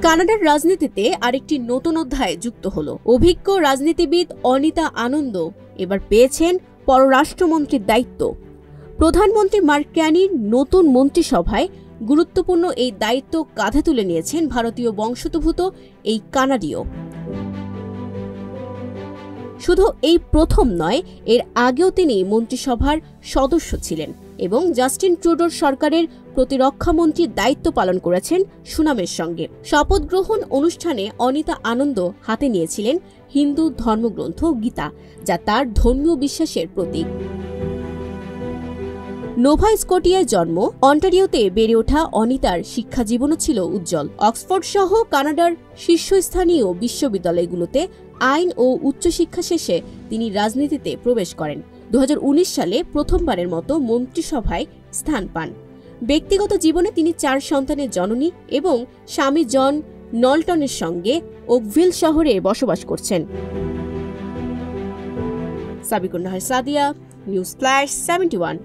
কানাডার রাজনীতিতে আরেকটি নতুন অধ্যায় যুক্ত হলো। অভিজ্ঞ রাজনীতিবিদ অনিতা আনন্দ এবার পেয়েছেন পররাষ্ট্রমন্ত্রীর দায়িত্ব। প্রধানমন্ত্রী মার্ক ক্যানির নতুন মন্ত্রিসভায় গুরুত্বপূর্ণ এই দায়িত্ব কাঁধে তুলে নিয়েছেন ভারতীয় বংশোদ্ভূত এই কানাডীয়। শুধু এই প্রথম নয়, এর আগেও তিনি মন্ত্রিসভার সদস্য ছিলেন এবং জাস্টিন ট্রুডোর সরকারের প্রতিরক্ষামন্ত্রীর দায়িত্ব পালন করেছেন সুনামের সঙ্গে। শপথ গ্রহণ অনুষ্ঠানে অনিতা আনন্দ হাতে নিয়েছিলেন হিন্দু ধর্মগ্রন্থ গীতা, যা তার ধর্মীয় বিশ্বাসের প্রতীক। নোভা স্কটিয়ায় জন্ম। অন্টারিওতে বেড়ে ওঠা অনিতার শিক্ষা জীবনও ছিল উজ্জ্বল। অক্সফোর্ড সহ কানাডার শীর্ষস্থানীয় বিশ্ববিদ্যালয়গুলোতে আইন ও উচ্চশিক্ষা শেষে তিনি রাজনীতিতে প্রবেশ করেন। 2019 সালে প্রথমবারের মতো মন্ত্রিসভায় স্থান পান। ব্যক্তিগত জীবনে তিনি 4 সন্তানের জননী এবং স্বামী জন নল্টনের সঙ্গে ওকভিল শহরে বসবাস করছেন। Sabikun Nahar Sadia, news flash 71।